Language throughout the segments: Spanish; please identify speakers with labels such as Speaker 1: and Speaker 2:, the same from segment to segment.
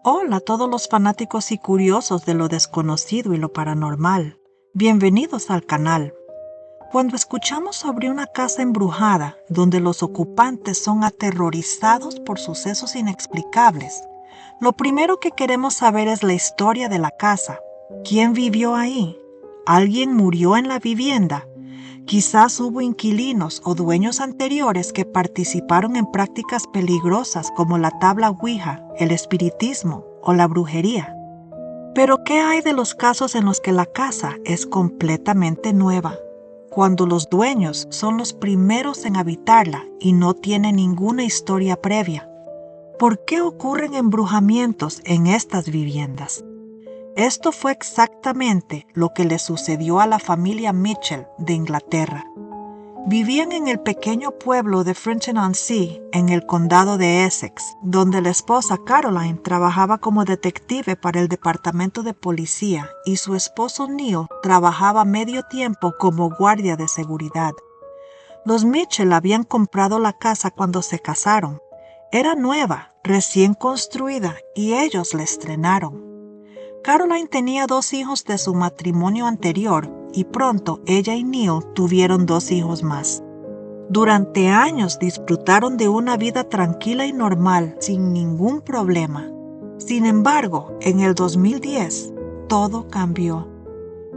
Speaker 1: Hola a todos los fanáticos y curiosos de lo desconocido y lo paranormal. Bienvenidos al canal. Cuando escuchamos sobre una casa embrujada donde los ocupantes son aterrorizados por sucesos inexplicables, lo primero que queremos saber es la historia de la casa. ¿Quién vivió ahí? ¿Alguien murió en la vivienda? Quizás hubo inquilinos o dueños anteriores que participaron en prácticas peligrosas como la tabla Ouija, el espiritismo o la brujería. Pero ¿qué hay de los casos en los que la casa es completamente nueva? Cuando los dueños son los primeros en habitarla y no tienen ninguna historia previa. ¿Por qué ocurren embrujamientos en estas viviendas? Esto fue exactamente lo que le sucedió a la familia Mitchell de Inglaterra. Vivían en el pequeño pueblo de Frenchton-on-Sea, en el condado de Essex, donde la esposa Caroline trabajaba como detective para el departamento de policía y su esposo Neil trabajaba medio tiempo como guardia de seguridad. Los Mitchell habían comprado la casa cuando se casaron. Era nueva, recién construida, y ellos la estrenaron. Caroline tenía 2 hijos de su matrimonio anterior y pronto ella y Neil tuvieron 2 hijos más. Durante años disfrutaron de una vida tranquila y normal sin ningún problema. Sin embargo, en el 2010, todo cambió.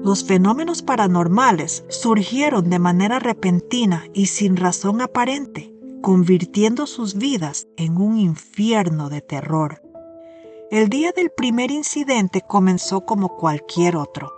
Speaker 1: Los fenómenos paranormales surgieron de manera repentina y sin razón aparente, convirtiendo sus vidas en un infierno de terror. El día del primer incidente comenzó como cualquier otro.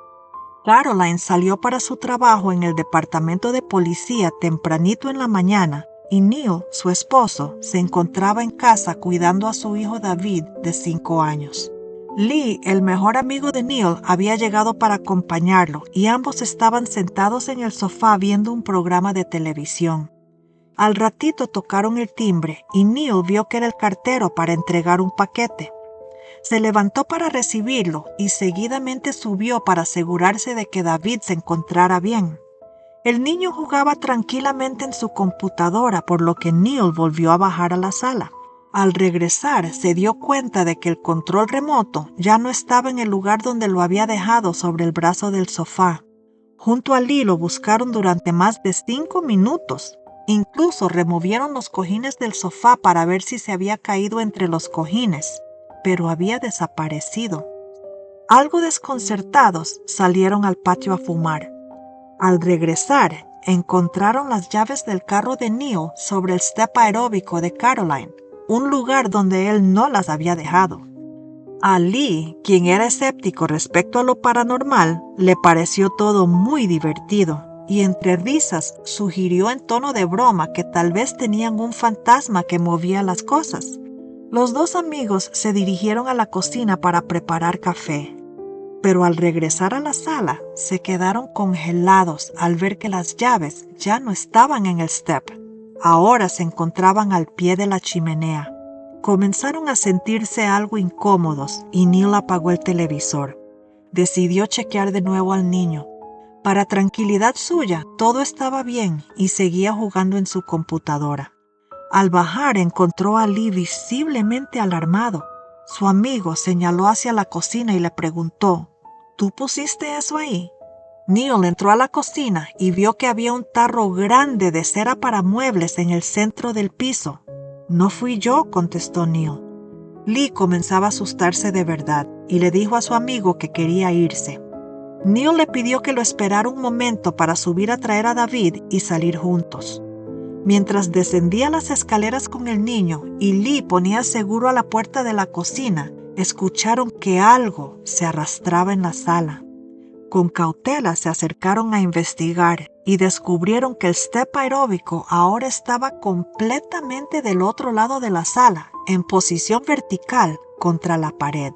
Speaker 1: Caroline salió para su trabajo en el departamento de policía tempranito en la mañana y Neil, su esposo, se encontraba en casa cuidando a su hijo David de 5 años. Lee, el mejor amigo de Neil, había llegado para acompañarlo y ambos estaban sentados en el sofá viendo un programa de televisión. Al ratito tocaron el timbre y Neil vio que era el cartero para entregar un paquete. Se levantó para recibirlo y seguidamente subió para asegurarse de que David se encontrara bien. El niño jugaba tranquilamente en su computadora, por lo que Neil volvió a bajar a la sala. Al regresar, se dio cuenta de que el control remoto ya no estaba en el lugar donde lo había dejado sobre el brazo del sofá. Junto a Lee lo buscaron durante más de 5 minutos. Incluso removieron los cojines del sofá para ver si se había caído entre los cojines, pero había desaparecido. Algo desconcertados, salieron al patio a fumar. Al regresar, encontraron las llaves del carro de Neil sobre el step aeróbico de Caroline, un lugar donde él no las había dejado. A Lee, quien era escéptico respecto a lo paranormal, le pareció todo muy divertido y entre risas sugirió en tono de broma que tal vez tenían un fantasma que movía las cosas. Los 2 amigos se dirigieron a la cocina para preparar café, pero al regresar a la sala se quedaron congelados al ver que las llaves ya no estaban en el step. Ahora se encontraban al pie de la chimenea. Comenzaron a sentirse algo incómodos y Neil apagó el televisor. Decidió chequear de nuevo al niño. Para tranquilidad suya, todo estaba bien y seguía jugando en su computadora. Al bajar encontró a Lee visiblemente alarmado. Su amigo señaló hacia la cocina y le preguntó, ¿tú pusiste eso ahí? Neil entró a la cocina y vio que había un tarro grande de cera para muebles en el centro del piso. No fui yo, contestó Neil. Lee comenzaba a asustarse de verdad y le dijo a su amigo que quería irse. Neil le pidió que lo esperara un momento para subir a traer a David y salir juntos. Mientras descendía las escaleras con el niño y Lee ponía seguro a la puerta de la cocina, escucharon que algo se arrastraba en la sala. Con cautela se acercaron a investigar y descubrieron que el step aeróbico ahora estaba completamente del otro lado de la sala, en posición vertical contra la pared.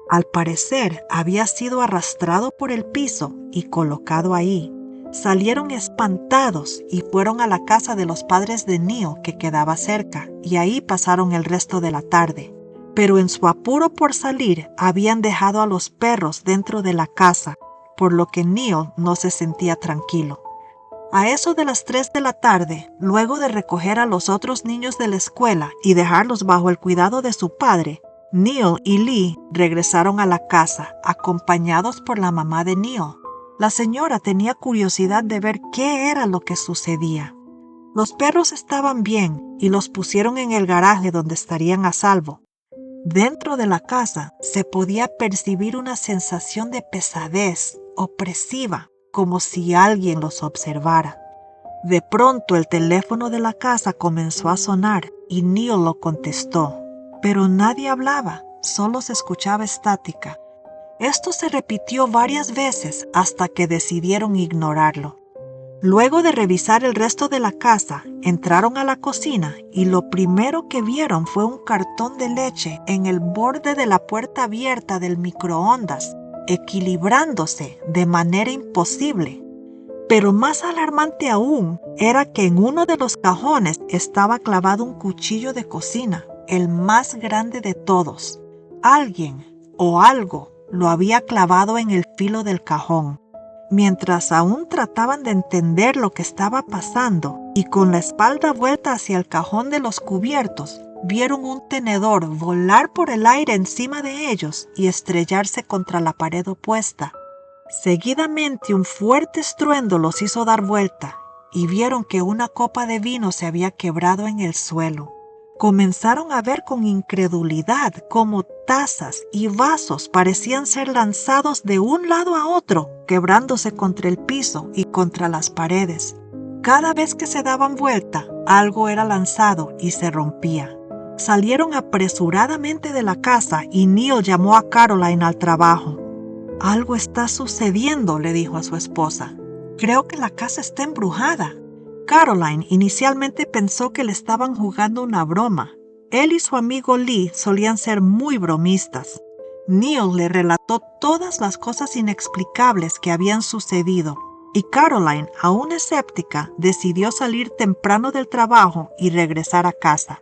Speaker 1: Al parecer, había sido arrastrado por el piso y colocado ahí. Salieron espantados y fueron a la casa de los padres de Neil, que quedaba cerca, y ahí pasaron el resto de la tarde. Pero en su apuro por salir, habían dejado a los perros dentro de la casa, por lo que Neil no se sentía tranquilo. A eso de las 3 de la tarde, luego de recoger a los otros niños de la escuela y dejarlos bajo el cuidado de su padre, Neil y Lee regresaron a la casa, acompañados por la mamá de Neil. La señora tenía curiosidad de ver qué era lo que sucedía. Los perros estaban bien y los pusieron en el garaje donde estarían a salvo. Dentro de la casa se podía percibir una sensación de pesadez, opresiva, como si alguien los observara. De pronto el teléfono de la casa comenzó a sonar y Neil lo contestó, pero nadie hablaba, solo se escuchaba estática. Esto se repitió varias veces hasta que decidieron ignorarlo. Luego de revisar el resto de la casa, entraron a la cocina y lo primero que vieron fue un cartón de leche en el borde de la puerta abierta del microondas, equilibrándose de manera imposible. Pero más alarmante aún era que en uno de los cajones estaba clavado un cuchillo de cocina, el más grande de todos. Alguien o algo lo había clavado en el filo del cajón. Mientras aún trataban de entender lo que estaba pasando y con la espalda vuelta hacia el cajón de los cubiertos, vieron un tenedor volar por el aire encima de ellos y estrellarse contra la pared opuesta. Seguidamente un fuerte estruendo los hizo dar vuelta y vieron que una copa de vino se había quebrado en el suelo. Comenzaron a ver con incredulidad cómo tazas y vasos parecían ser lanzados de un lado a otro, quebrándose contra el piso y contra las paredes. Cada vez que se daban vuelta, algo era lanzado y se rompía. Salieron apresuradamente de la casa y Neil llamó a Caroline al trabajo. «Algo está sucediendo», le dijo a su esposa. «Creo que la casa está embrujada». Caroline inicialmente pensó que le estaban jugando una broma. Él y su amigo Lee solían ser muy bromistas. Neil le relató todas las cosas inexplicables que habían sucedido y Caroline, aún escéptica, decidió salir temprano del trabajo y regresar a casa.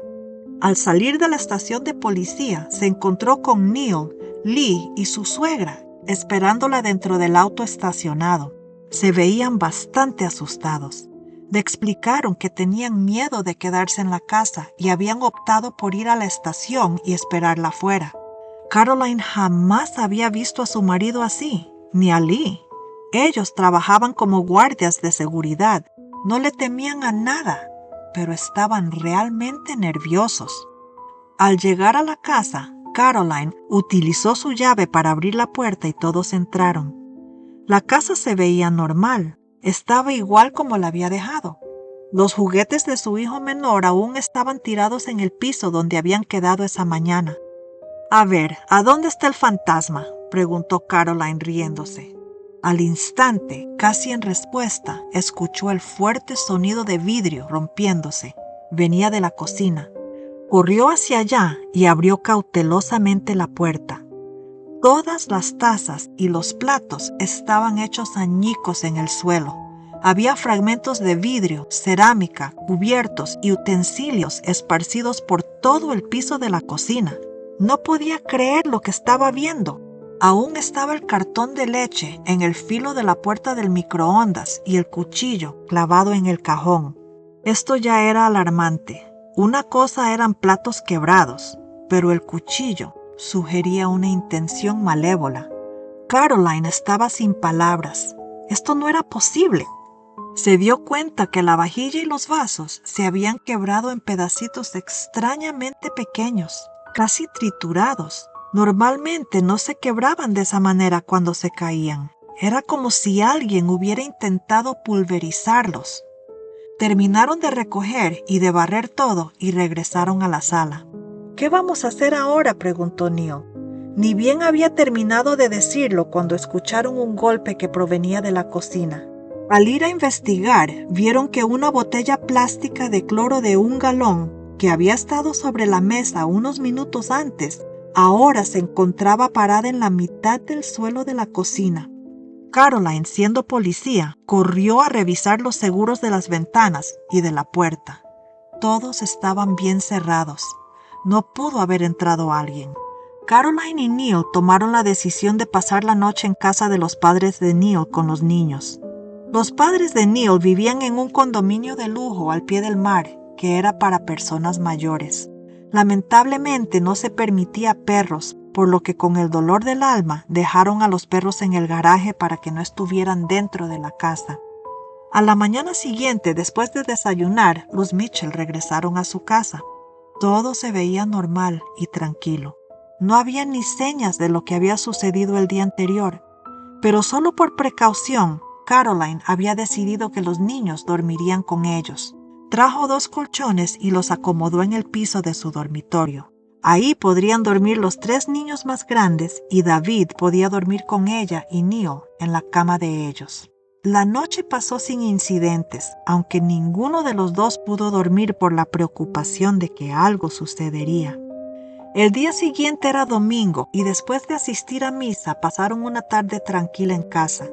Speaker 1: Al salir de la estación de policía, se encontró con Neil, Lee y su suegra, esperándola dentro del auto estacionado. Se veían bastante asustados. Le explicaron que tenían miedo de quedarse en la casa y habían optado por ir a la estación y esperarla afuera. Caroline jamás había visto a su marido así, ni a Lee. Ellos trabajaban como guardias de seguridad, no le temían a nada, pero estaban realmente nerviosos. Al llegar a la casa, Caroline utilizó su llave para abrir la puerta y todos entraron. La casa se veía normal. Estaba igual como la había dejado. Los juguetes de su hijo menor aún estaban tirados en el piso donde habían quedado esa mañana. «A ver, ¿a dónde está el fantasma?», preguntó Caroline riéndose. Al instante, casi en respuesta, escuchó el fuerte sonido de vidrio rompiéndose. Venía de la cocina. Corrió hacia allá y abrió cautelosamente la puerta. Todas las tazas y los platos estaban hechos añicos en el suelo. Había fragmentos de vidrio, cerámica, cubiertos y utensilios esparcidos por todo el piso de la cocina. No podía creer lo que estaba viendo. Aún estaba el cartón de leche en el filo de la puerta del microondas y el cuchillo clavado en el cajón. Esto ya era alarmante. Una cosa eran platos quebrados, pero el cuchillo sugería una intención malévola. Caroline estaba sin palabras. Esto no era posible. Se dio cuenta que la vajilla y los vasos se habían quebrado en pedacitos extrañamente pequeños, casi triturados. Normalmente no se quebraban de esa manera cuando se caían. Era como si alguien hubiera intentado pulverizarlos. Terminaron de recoger y de barrer todo y regresaron a la sala. «¿Qué vamos a hacer ahora?», preguntó Neil. Ni bien había terminado de decirlo cuando escucharon un golpe que provenía de la cocina. Al ir a investigar, vieron que una botella plástica de cloro de 1 galón, que había estado sobre la mesa unos minutos antes, ahora se encontraba parada en la mitad del suelo de la cocina. Caroline, siendo policía, corrió a revisar los seguros de las ventanas y de la puerta. Todos estaban bien cerrados. No pudo haber entrado alguien. Caroline y Neil tomaron la decisión de pasar la noche en casa de los padres de Neil con los niños. Los padres de Neil vivían en un condominio de lujo al pie del mar, que era para personas mayores. Lamentablemente no se permitía perros, por lo que con el dolor del alma dejaron a los perros en el garaje para que no estuvieran dentro de la casa. A la mañana siguiente, después de desayunar, los Mitchell regresaron a su casa. Todo se veía normal y tranquilo. No había ni señas de lo que había sucedido el día anterior, pero solo por precaución, Caroline había decidido que los niños dormirían con ellos. Trajo 2 colchones y los acomodó en el piso de su dormitorio. Ahí podrían dormir los 3 niños más grandes y David podía dormir con ella y Neil en la cama de ellos. La noche pasó sin incidentes, aunque ninguno de los dos pudo dormir por la preocupación de que algo sucedería. El día siguiente era domingo y después de asistir a misa pasaron una tarde tranquila en casa.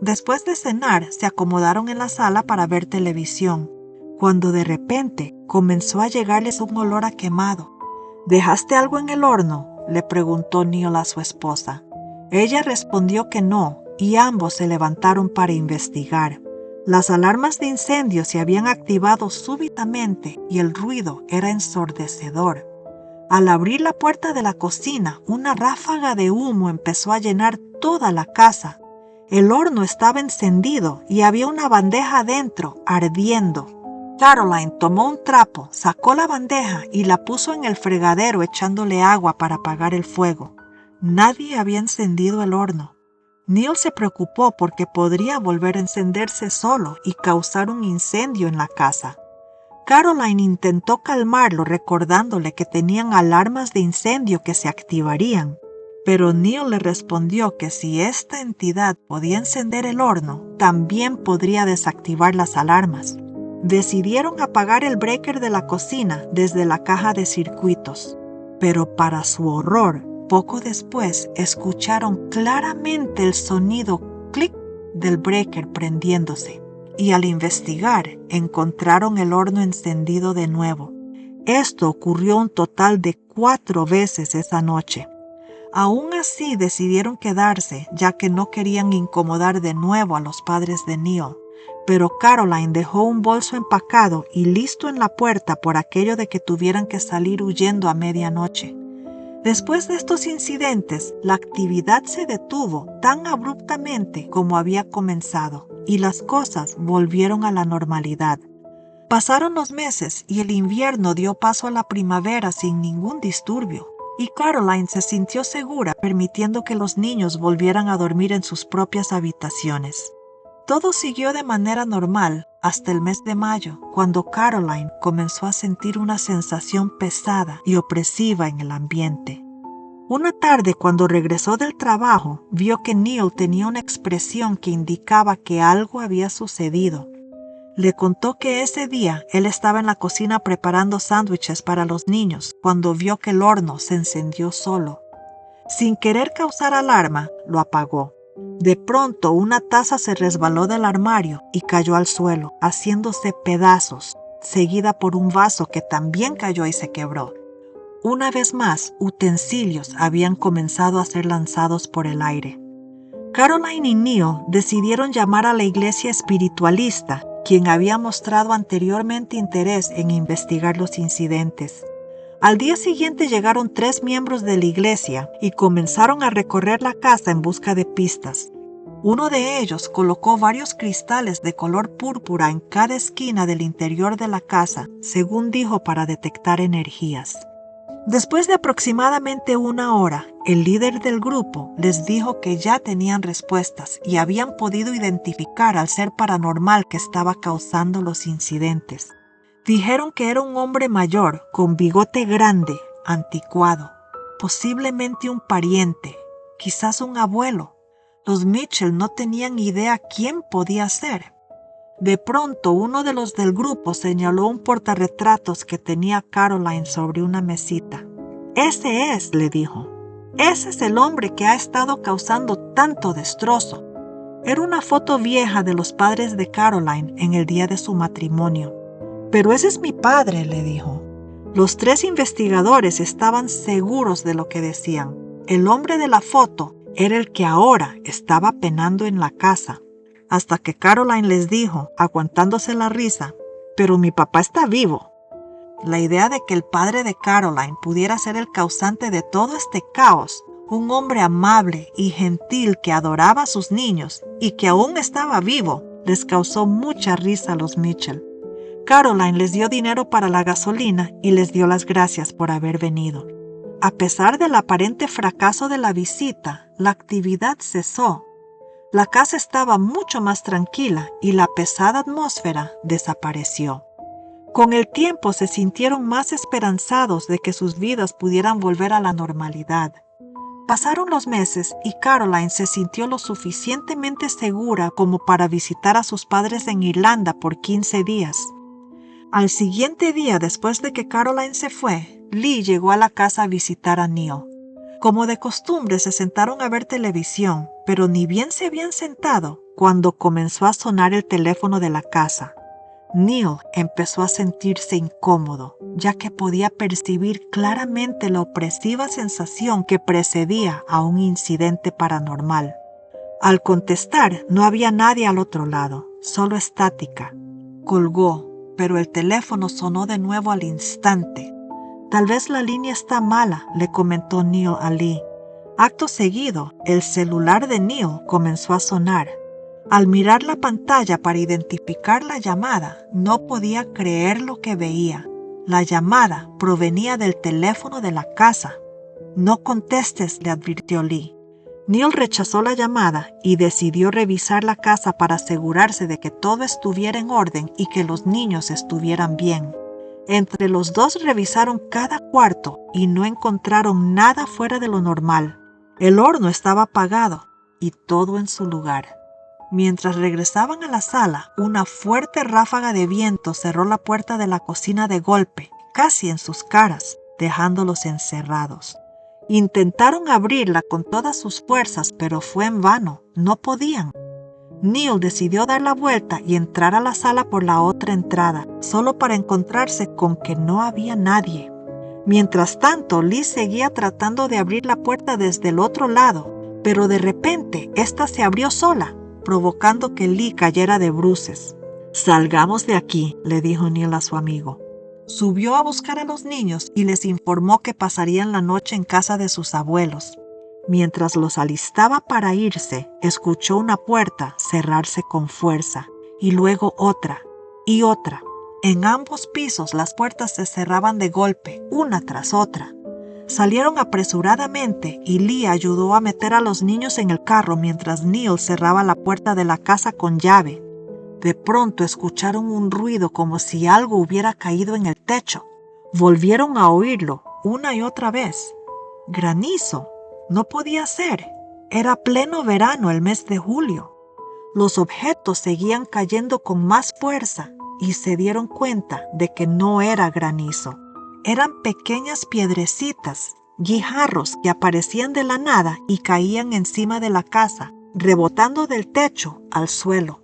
Speaker 1: Después de cenar se acomodaron en la sala para ver televisión, cuando de repente comenzó a llegarles un olor a quemado. ¿Dejaste algo en el horno?, le preguntó Neil a su esposa. Ella respondió que no, y ambos se levantaron para investigar. Las alarmas de incendio se habían activado súbitamente y el ruido era ensordecedor. Al abrir la puerta de la cocina, una ráfaga de humo empezó a llenar toda la casa. El horno estaba encendido y había una bandeja dentro, ardiendo. Caroline tomó un trapo, sacó la bandeja y la puso en el fregadero echándole agua para apagar el fuego. Nadie había encendido el horno. Neil se preocupó porque podría volver a encenderse solo y causar un incendio en la casa. Caroline intentó calmarlo recordándole que tenían alarmas de incendio que se activarían, pero Neil le respondió que si esta entidad podía encender el horno, también podría desactivar las alarmas. Decidieron apagar el breaker de la cocina desde la caja de circuitos, pero para su horror, poco después escucharon claramente el sonido clic del breaker prendiéndose y al investigar encontraron el horno encendido de nuevo. Esto ocurrió un total de 4 veces esa noche. Aún así decidieron quedarse ya que no querían incomodar de nuevo a los padres de Neil, pero Caroline dejó un bolso empacado y listo en la puerta por aquello de que tuvieran que salir huyendo a medianoche. Después de estos incidentes, la actividad se detuvo tan abruptamente como había comenzado y las cosas volvieron a la normalidad. Pasaron los meses y el invierno dio paso a la primavera sin ningún disturbio, y Caroline se sintió segura permitiendo que los niños volvieran a dormir en sus propias habitaciones. Todo siguió de manera normal hasta el mes de mayo, cuando Caroline comenzó a sentir una sensación pesada y opresiva en el ambiente. Una tarde, cuando regresó del trabajo, vio que Neil tenía una expresión que indicaba que algo había sucedido. Le contó que ese día él estaba en la cocina preparando sándwiches para los niños cuando vio que el horno se encendió solo. Sin querer causar alarma, lo apagó. De pronto, una taza se resbaló del armario y cayó al suelo, haciéndose pedazos, seguida por un vaso que también cayó y se quebró. Una vez más, utensilios habían comenzado a ser lanzados por el aire. Caroline y Neil decidieron llamar a la iglesia espiritualista, quien había mostrado anteriormente interés en investigar los incidentes. Al día siguiente llegaron 3 miembros de la iglesia y comenzaron a recorrer la casa en busca de pistas. Uno de ellos colocó varios cristales de color púrpura en cada esquina del interior de la casa, según dijo, para detectar energías. Después de aproximadamente 1 hora, el líder del grupo les dijo que ya tenían respuestas y habían podido identificar al ser paranormal que estaba causando los incidentes. Dijeron que era un hombre mayor, con bigote grande, anticuado, posiblemente un pariente, quizás un abuelo. Los Mitchell no tenían idea quién podía ser. De pronto, uno de los del grupo señaló un portarretratos que tenía Caroline sobre una mesita. «Ese es», le dijo. «Ese es el hombre que ha estado causando tanto destrozo». Era una foto vieja de los padres de Caroline en el día de su matrimonio. «Pero ese es mi padre», le dijo. Los 3 investigadores estaban seguros de lo que decían. El hombre de la foto era el que ahora estaba penando en la casa. Hasta que Caroline les dijo, aguantándose la risa, «Pero mi papá está vivo». La idea de que el padre de Caroline pudiera ser el causante de todo este caos, un hombre amable y gentil que adoraba a sus niños y que aún estaba vivo, les causó mucha risa a los Mitchell. Caroline les dio dinero para la gasolina y les dio las gracias por haber venido. A pesar del aparente fracaso de la visita, la actividad cesó. La casa estaba mucho más tranquila y la pesada atmósfera desapareció. Con el tiempo se sintieron más esperanzados de que sus vidas pudieran volver a la normalidad. Pasaron los meses y Caroline se sintió lo suficientemente segura como para visitar a sus padres en Irlanda por 15 días. Al siguiente día después de que Caroline se fue, Lee llegó a la casa a visitar a Neil. Como de costumbre se sentaron a ver televisión, pero ni bien se habían sentado cuando comenzó a sonar el teléfono de la casa. Neil empezó a sentirse incómodo, ya que podía percibir claramente la opresiva sensación que precedía a un incidente paranormal. Al contestar, no había nadie al otro lado, solo estática. Colgó, pero el teléfono sonó de nuevo al instante. «Tal vez la línea está mala», le comentó Neil a Lee. Acto seguido, el celular de Neil comenzó a sonar. Al mirar la pantalla para identificar la llamada, no podía creer lo que veía. La llamada provenía del teléfono de la casa. «No contestes», le advirtió Lee. Neil rechazó la llamada y decidió revisar la casa para asegurarse de que todo estuviera en orden y que los niños estuvieran bien. Entre los dos revisaron cada cuarto y no encontraron nada fuera de lo normal. El horno estaba apagado y todo en su lugar. Mientras regresaban a la sala, una fuerte ráfaga de viento cerró la puerta de la cocina de golpe, casi en sus caras, dejándolos encerrados. Intentaron abrirla con todas sus fuerzas, pero fue en vano, no podían. Neil decidió dar la vuelta y entrar a la sala por la otra entrada, solo para encontrarse con que no había nadie. Mientras tanto, Lee seguía tratando de abrir la puerta desde el otro lado, pero de repente ésta se abrió sola, provocando que Lee cayera de bruces. «Salgamos de aquí», le dijo Neil a su amigo. Subió a buscar a los niños y les informó que pasarían la noche en casa de sus abuelos. Mientras los alistaba para irse, escuchó una puerta cerrarse con fuerza, y luego otra, y otra. En ambos pisos las puertas se cerraban de golpe, una tras otra. Salieron apresuradamente y Lee ayudó a meter a los niños en el carro mientras Neil cerraba la puerta de la casa con llave. De pronto escucharon un ruido como si algo hubiera caído en el techo. Volvieron a oírlo una y otra vez. Granizo. No podía ser. Era pleno verano, el mes de julio. Los objetos seguían cayendo con más fuerza y se dieron cuenta de que no era granizo. Eran pequeñas piedrecitas, guijarros que aparecían de la nada y caían encima de la casa, rebotando del techo al suelo.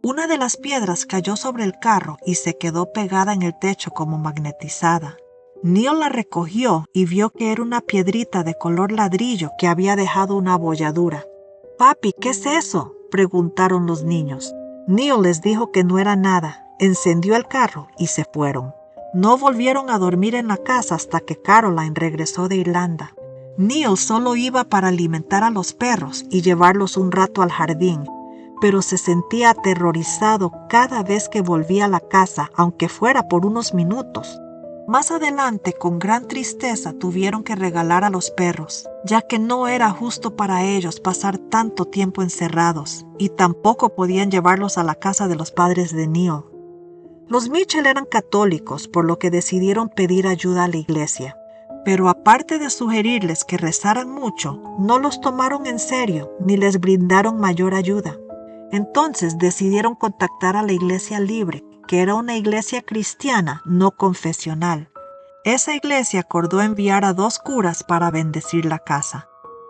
Speaker 1: Una de las piedras cayó sobre el carro y se quedó pegada en el techo como magnetizada. Neil la recogió y vio que era una piedrita de color ladrillo que había dejado una abolladura. «Papi, ¿qué es eso?», preguntaron los niños. Neil les dijo que no era nada, encendió el carro y se fueron. No volvieron a dormir en la casa hasta que Caroline regresó de Irlanda. Neil solo iba para alimentar a los perros y llevarlos un rato al jardín, pero se sentía aterrorizado cada vez que volvía a la casa, aunque fuera por unos minutos. Más adelante, con gran tristeza, tuvieron que regalar a los perros, ya que no era justo para ellos pasar tanto tiempo encerrados, y tampoco podían llevarlos a la casa de los padres de Neil. Los Mitchell eran católicos, por lo que decidieron pedir ayuda a la iglesia. Pero aparte de sugerirles que rezaran mucho, no los tomaron en serio ni les brindaron mayor ayuda. Entonces decidieron contactar a la Iglesia Libre, que era una iglesia cristiana no confesional. Esa iglesia acordó enviar a 2 curas para bendecir la casa.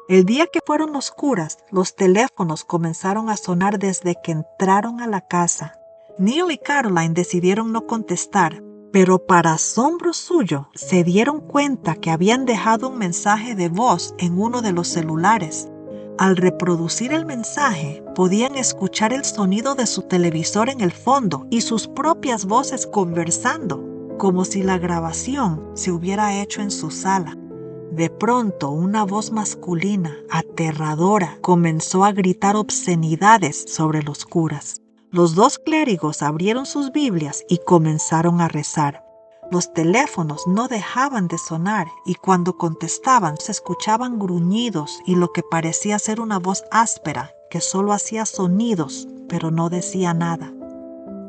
Speaker 1: El día que fueron los curas, los teléfonos comenzaron a sonar desde que entraron a la casa. Neil y Caroline decidieron no contestar, pero para asombro suyo, se dieron cuenta que habían dejado un mensaje de voz en uno de los celulares. Al reproducir el mensaje, podían escuchar el sonido de su televisor en el fondo y sus propias voces conversando. como si la grabación se hubiera hecho en su sala. De pronto, una voz masculina, aterradora, comenzó a gritar obscenidades sobre los curas. Los dos clérigos abrieron sus Biblias y comenzaron a rezar. Los teléfonos no dejaban de sonar y cuando contestaban se escuchaban gruñidos y lo que parecía ser una voz áspera que solo hacía sonidos, pero no decía nada.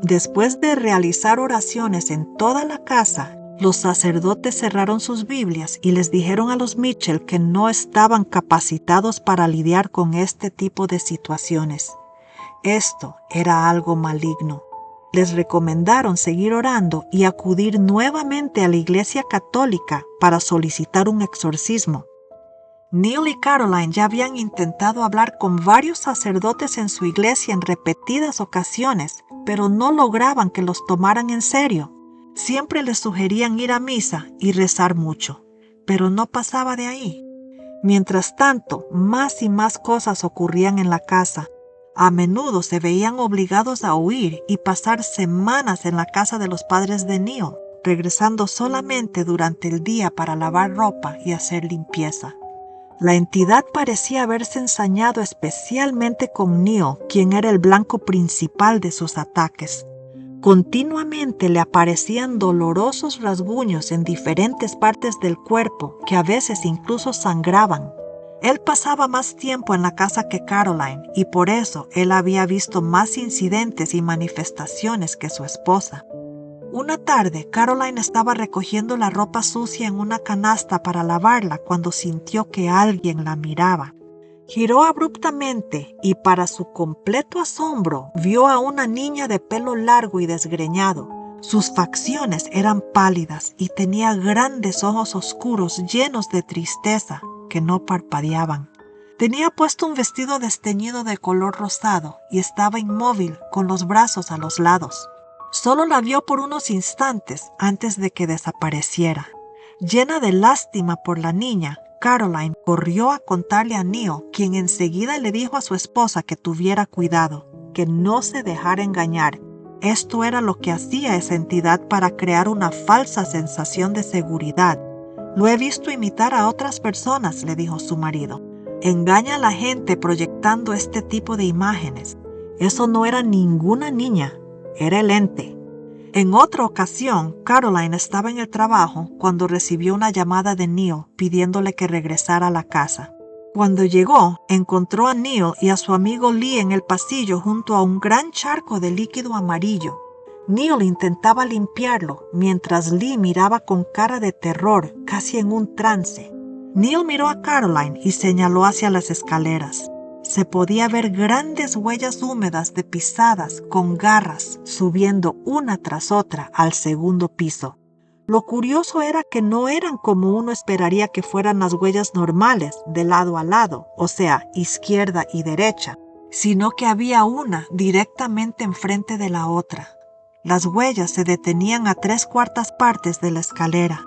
Speaker 1: Después de realizar oraciones en toda la casa, los sacerdotes cerraron sus Biblias y les dijeron a los Mitchell que no estaban capacitados para lidiar con este tipo de situaciones. Esto era algo maligno. Les recomendaron seguir orando y acudir nuevamente a la iglesia católica para solicitar un exorcismo. Neil y Caroline ya habían intentado hablar con varios sacerdotes en su iglesia en repetidas ocasiones, pero no lograban que los tomaran en serio. Siempre les sugerían ir a misa y rezar mucho, pero no pasaba de ahí. Mientras tanto, más y más cosas ocurrían en la casa. A menudo se veían obligados a huir y pasar semanas en la casa de los padres de Neil, regresando solamente durante el día para lavar ropa y hacer limpieza. La entidad parecía haberse ensañado especialmente con Neil, quien era el blanco principal de sus ataques. Continuamente le aparecían dolorosos rasguños en diferentes partes del cuerpo que a veces incluso sangraban. Él pasaba más tiempo en la casa que Caroline y por eso él había visto más incidentes y manifestaciones que su esposa. Una tarde, Caroline estaba recogiendo la ropa sucia en una canasta para lavarla cuando sintió que alguien la miraba. Giró abruptamente y para su completo asombro vio a una niña de pelo largo y desgreñado. Sus facciones eran pálidas y tenía grandes ojos oscuros llenos de tristeza que no parpadeaban. Tenía puesto un vestido desteñido de color rosado y estaba inmóvil con los brazos a los lados. Solo la vio por unos instantes antes de que desapareciera. Llena de lástima por la niña, Caroline corrió a contarle a Neil, quien enseguida le dijo a su esposa que tuviera cuidado, que no se dejara engañar. Esto era lo que hacía esa entidad para crear una falsa sensación de seguridad. Lo he visto imitar a otras personas, le dijo su marido. Engaña a la gente proyectando este tipo de imágenes. Eso no era ninguna niña, era el ente. En otra ocasión, Caroline estaba en el trabajo cuando recibió una llamada de Neil pidiéndole que regresara a la casa. Cuando llegó, encontró a Neil y a su amigo Lee en el pasillo junto a un gran charco de líquido amarillo. Neil intentaba limpiarlo, mientras Lee miraba con cara de terror, casi en un trance. Neil miró a Caroline y señaló hacia las escaleras. Se podía ver grandes huellas húmedas de pisadas con garras subiendo una tras otra al segundo piso. Lo curioso era que no eran como uno esperaría que fueran las huellas normales, de lado a lado, o sea, izquierda y derecha, sino que había una directamente enfrente de la otra. Las huellas se detenían a 3/4 partes de la escalera.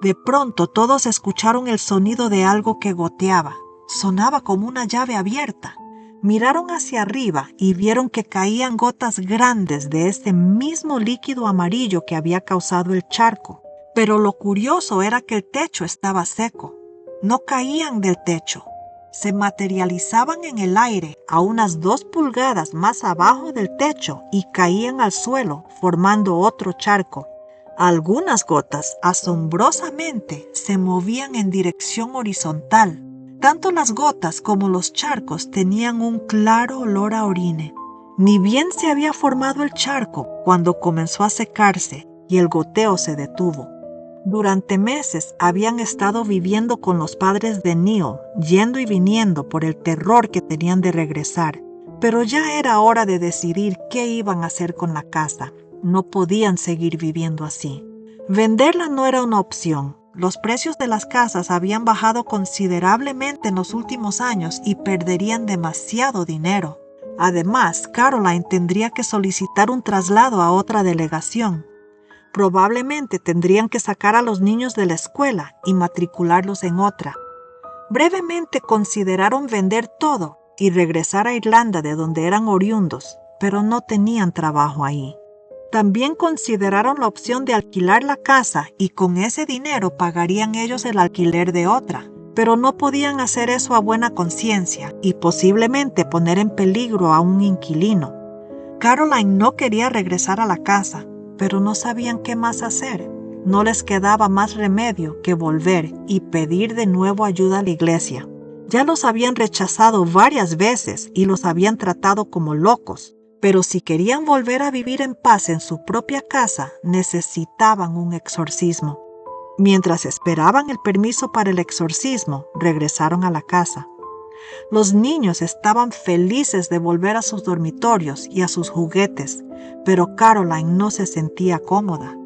Speaker 1: De pronto todos escucharon el sonido de algo que goteaba. Sonaba como una llave abierta. Miraron hacia arriba y vieron que caían gotas grandes de ese mismo líquido amarillo que había causado el charco. Pero lo curioso era que el techo estaba seco. No caían del techo. Se materializaban en el aire a unas 2 pulgadas más abajo del techo y caían al suelo, formando otro charco. Algunas gotas, asombrosamente, se movían en dirección horizontal. Tanto las gotas como los charcos tenían un claro olor a orine. Ni bien se había formado el charco cuando comenzó a secarse y el goteo se detuvo. Durante meses habían estado viviendo con los padres de Neil, yendo y viniendo por el terror que tenían de regresar. Pero ya era hora de decidir qué iban a hacer con la casa. No podían seguir viviendo así. Venderla no era una opción. Los precios de las casas habían bajado considerablemente en los últimos años y perderían demasiado dinero. Además, Caroline tendría que solicitar un traslado a otra delegación. Probablemente tendrían que sacar a los niños de la escuela y matricularlos en otra. Brevemente consideraron vender todo y regresar a Irlanda de donde eran oriundos, pero no tenían trabajo ahí. También consideraron la opción de alquilar la casa y con ese dinero pagarían ellos el alquiler de otra, pero no podían hacer eso a buena conciencia y posiblemente poner en peligro a un inquilino. Caroline no quería regresar a la casa, pero no sabían qué más hacer. No les quedaba más remedio que volver y pedir de nuevo ayuda a la iglesia. Ya los habían rechazado varias veces y los habían tratado como locos, pero si querían volver a vivir en paz en su propia casa, necesitaban un exorcismo. Mientras esperaban el permiso para el exorcismo, regresaron a la casa. Los niños estaban felices de volver a sus dormitorios y a sus juguetes, pero Caroline no se sentía cómoda.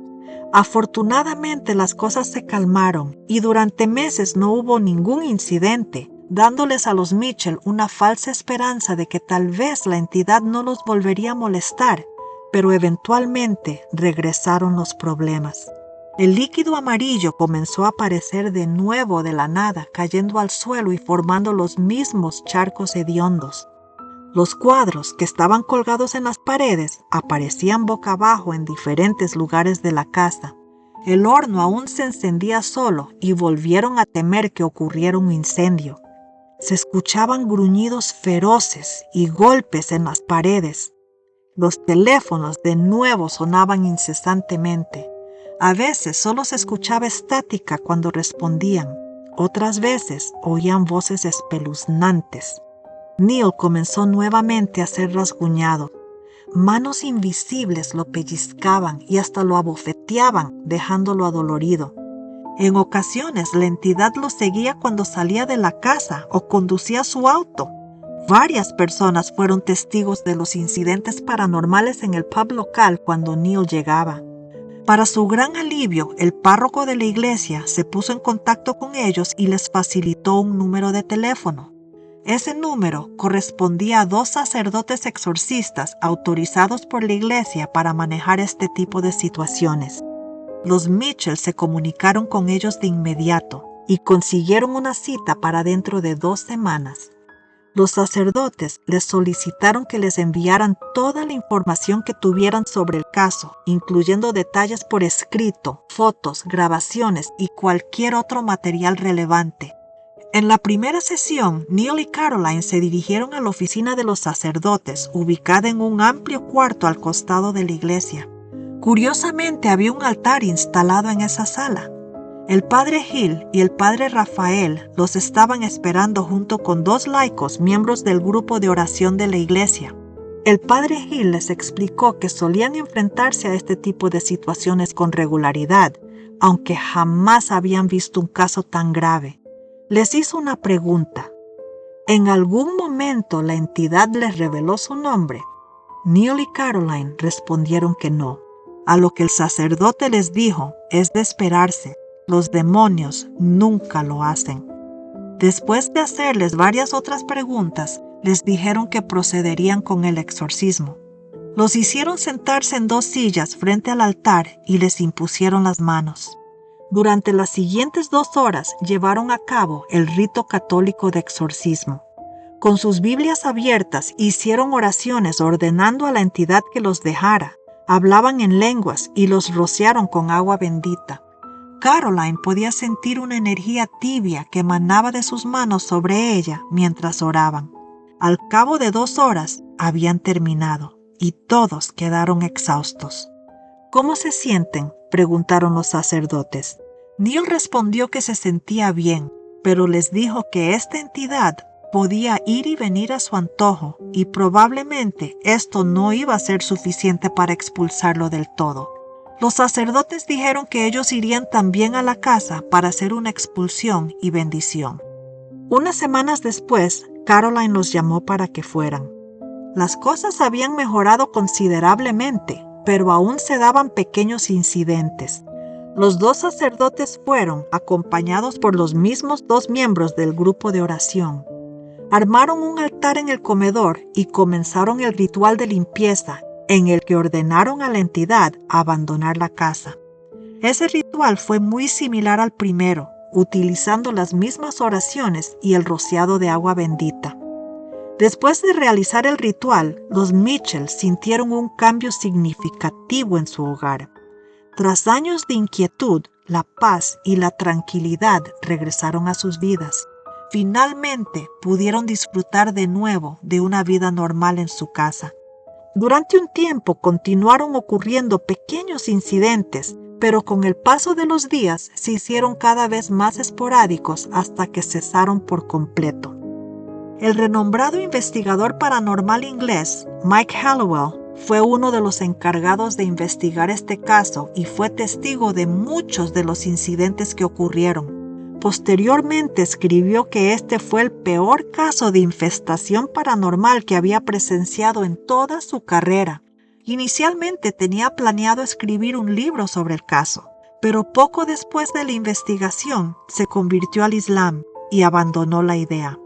Speaker 1: Afortunadamente las cosas se calmaron y durante meses no hubo ningún incidente, dándoles a los Mitchell una falsa esperanza de que tal vez la entidad no los volvería a molestar, pero eventualmente regresaron los problemas. El líquido amarillo comenzó a aparecer de nuevo de la nada, cayendo al suelo y formando los mismos charcos hediondos. Los cuadros que estaban colgados en las paredes aparecían boca abajo en diferentes lugares de la casa. El horno aún se encendía solo y volvieron a temer que ocurriera un incendio. Se escuchaban gruñidos feroces y golpes en las paredes. Los teléfonos de nuevo sonaban incesantemente. A veces solo se escuchaba estática cuando respondían. Otras veces oían voces espeluznantes. Neil comenzó nuevamente a ser rasguñado. Manos invisibles lo pellizcaban y hasta lo abofeteaban, dejándolo adolorido. En ocasiones la entidad lo seguía cuando salía de la casa o conducía su auto. Varias personas fueron testigos de los incidentes paranormales en el pub local cuando Neil llegaba. Para su gran alivio, el párroco de la iglesia se puso en contacto con ellos y les facilitó un número de teléfono. Ese número correspondía a 2 sacerdotes exorcistas autorizados por la iglesia para manejar este tipo de situaciones. Los Mitchell se comunicaron con ellos de inmediato y consiguieron una cita para dentro de 2 semanas. Los sacerdotes les solicitaron que les enviaran toda la información que tuvieran sobre el caso, incluyendo detalles por escrito, fotos, grabaciones y cualquier otro material relevante. En la primera sesión, Neil y Caroline se dirigieron a la oficina de los sacerdotes, ubicada en un amplio cuarto al costado de la iglesia. Curiosamente, había un altar instalado en esa sala. El padre Hill y el padre Rafael los estaban esperando junto con 2 laicos, miembros del grupo de oración de la iglesia. El padre Hill les explicó que solían enfrentarse a este tipo de situaciones con regularidad, aunque jamás habían visto un caso tan grave. Les hizo una pregunta. ¿En algún momento la entidad les reveló su nombre? Neil y Caroline respondieron que no. A lo que el sacerdote les dijo, es de esperarse. Los demonios nunca lo hacen. Después de hacerles varias otras preguntas, les dijeron que procederían con el exorcismo. Los hicieron sentarse en 2 sillas frente al altar y les impusieron las manos. Durante las siguientes 2 horas llevaron a cabo el rito católico de exorcismo. Con sus Biblias abiertas hicieron oraciones ordenando a la entidad que los dejara. Hablaban en lenguas y los rociaron con agua bendita. Caroline podía sentir una energía tibia que emanaba de sus manos sobre ella mientras oraban. Al cabo de 2 horas habían terminado y todos quedaron exhaustos. ¿Cómo se sienten?, preguntaron los sacerdotes. Neil respondió que se sentía bien, pero les dijo que esta entidad podía ir y venir a su antojo y probablemente esto no iba a ser suficiente para expulsarlo del todo. Los sacerdotes dijeron que ellos irían también a la casa para hacer una expulsión y bendición. Unas semanas después, Caroline los llamó para que fueran. Las cosas habían mejorado considerablemente, pero aún se daban pequeños incidentes. Los 2 sacerdotes fueron, acompañados por los mismos 2 miembros del grupo de oración. Armaron un altar en el comedor y comenzaron el ritual de limpieza, en el que ordenaron a la entidad abandonar la casa. Ese ritual fue muy similar al primero, utilizando las mismas oraciones y el rociado de agua bendita. Después de realizar el ritual, los Mitchell sintieron un cambio significativo en su hogar. Tras años de inquietud, la paz y la tranquilidad regresaron a sus vidas. Finalmente pudieron disfrutar de nuevo de una vida normal en su casa. Durante un tiempo continuaron ocurriendo pequeños incidentes, pero con el paso de los días se hicieron cada vez más esporádicos hasta que cesaron por completo. El renombrado investigador paranormal inglés, Mike Hallowell, fue uno de los encargados de investigar este caso y fue testigo de muchos de los incidentes que ocurrieron. Posteriormente escribió que este fue el peor caso de infestación paranormal que había presenciado en toda su carrera. Inicialmente tenía planeado escribir un libro sobre el caso, pero poco después de la investigación se convirtió al Islam y abandonó la idea.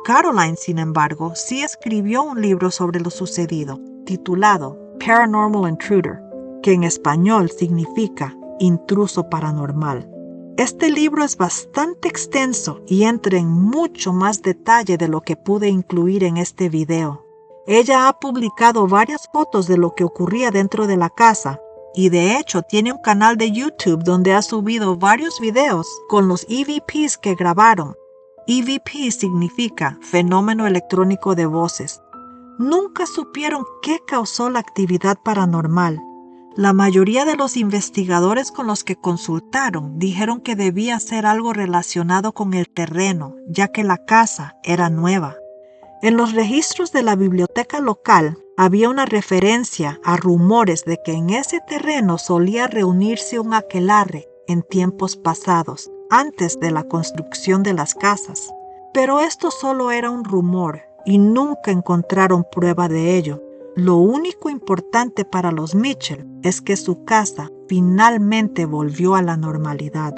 Speaker 1: Caroline, sin embargo, sí escribió un libro sobre lo sucedido, titulado Paranormal Intruder, que en español significa intruso paranormal. Este libro es bastante extenso y entra en mucho más detalle de lo que pude incluir en este video. Ella ha publicado varias fotos de lo que ocurría dentro de la casa y de hecho tiene un canal de YouTube donde ha subido varios videos con los EVPs que grabaron. EVP significa fenómeno electrónico de voces. Nunca supieron qué causó la actividad paranormal. La mayoría de los investigadores con los que consultaron dijeron que debía ser algo relacionado con el terreno, ya que la casa era nueva. En los registros de la biblioteca local había una referencia a rumores de que en ese terreno solía reunirse un aquelarre en tiempos pasados, antes de la construcción de las casas. Pero esto solo era un rumor y nunca encontraron prueba de ello. Lo único importante para los Mitchell es que su casa finalmente volvió a la normalidad.